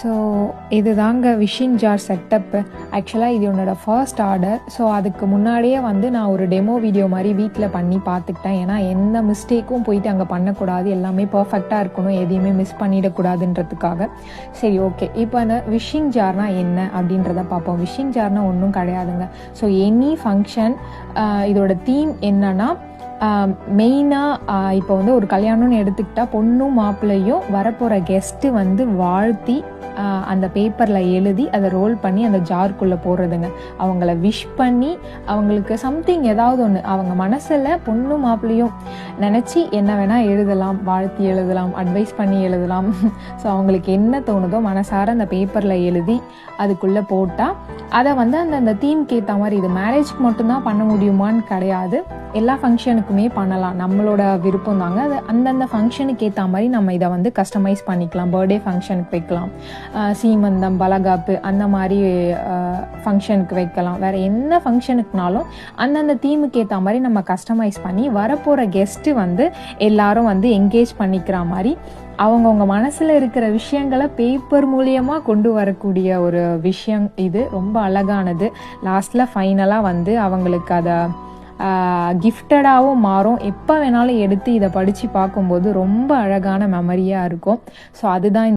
So இது தாங்க wishing jar setup. ஆக்சுவலாக இது என்னோட ஃபர்ஸ்ட் ஆர்டர். ஸோ அதுக்கு முன்னாடியே வந்து நான் ஒரு டெமோ வீடியோ மாதிரி வீட்டில் பண்ணி பார்த்துக்கிட்டேன். ஏன்னா எந்த மிஸ்டேக்கும் போயிட்டு அங்கே பண்ணக்கூடாது, எல்லாமே பர்ஃபெக்டாக இருக்கணும், எதையுமே மிஸ் பண்ணிடக்கூடாதுன்றதுக்காக. சரி, ஓகே. இப்போ அந்த விஷிங் ஜார்னால் என்ன அப்படின்றத பார்ப்போம். விஷிங் ஜார்னால் ஒன்றும் கிடையாதுங்க. ஸோ எனி ஃபங்க்ஷன், இதோட தீம் என்னன்னா, மெயினாக இப்போ வந்து ஒரு கல்யாணம்னு எடுத்துக்கிட்டால் பொண்ணும் மாப்பிள்ளையும் வரப்போகிற கெஸ்ட்டு வந்து வாழ்த்தி அந்த பேப்பரில் எழுதி அதை ரோல் பண்ணி அந்த ஜார்க்குள்ளே போடுறதுங்க. அவங்கள விஷ் பண்ணி அவங்களுக்கு சம்திங் ஏதாவது ஒன்று அவங்க மனசில் பொண்ணும் மாப்பிள்ளையும் நினச்சி என்ன வேணால் எழுதலாம், வாழ்த்தி எழுதலாம், அட்வைஸ் பண்ணி எழுதலாம். ஸோ அவங்களுக்கு என்ன தோணுதோ மனசார அந்த பேப்பரில் எழுதி அதுக்குள்ளே போட்டால் அதை வந்து அந்த தீம்க்கு ஏற்ற மாதிரி, இது மேரேஜ்க்கு மட்டும்தான் பண்ண முடியுமான்னு கிடையாது, எல்லா ஃபங்க்ஷனுக்குமே பண்ணலாம். நம்மளோட விருப்பம் தாங்க. அது அந்தந்த ஃபங்க்ஷனுக்கு ஏற்ற மாதிரி நம்ம இதை வந்து கஸ்டமைஸ் பண்ணிக்கலாம். பர்த்டே ஃபங்க்ஷனுக்கு வைக்கலாம், சீமந்தம், பலகாப்பு அந்த மாதிரி ஃபங்க்ஷனுக்கு வைக்கலாம். வேறு என்ன ஃபங்க்ஷனுக்குனாலும் அந்தந்த தீமுக்கு ஏற்ற மாதிரி நம்ம கஸ்டமைஸ் பண்ணி வரப்போகிற கெஸ்ட்டு வந்து எல்லாரும் வந்து என்கேஜ் பண்ணிக்கிற மாதிரி அவங்கவுங்க மனசில் இருக்கிற விஷயங்களை பேப்பர் மூலியமாக கொண்டு வரக்கூடிய ஒரு விஷயம் இது. ரொம்ப அழகானது. லாஸ்ட்டில் ஃபைனலாக வந்து அவங்களுக்கு அதை கிஃப்டடாகவும் மாறும். எப்போ வேணாலும் எடுத்து இதை படித்து பார்க்கும்போது ரொம்ப அழகான மெமரியாக இருக்கும். ஸோ அதுதான்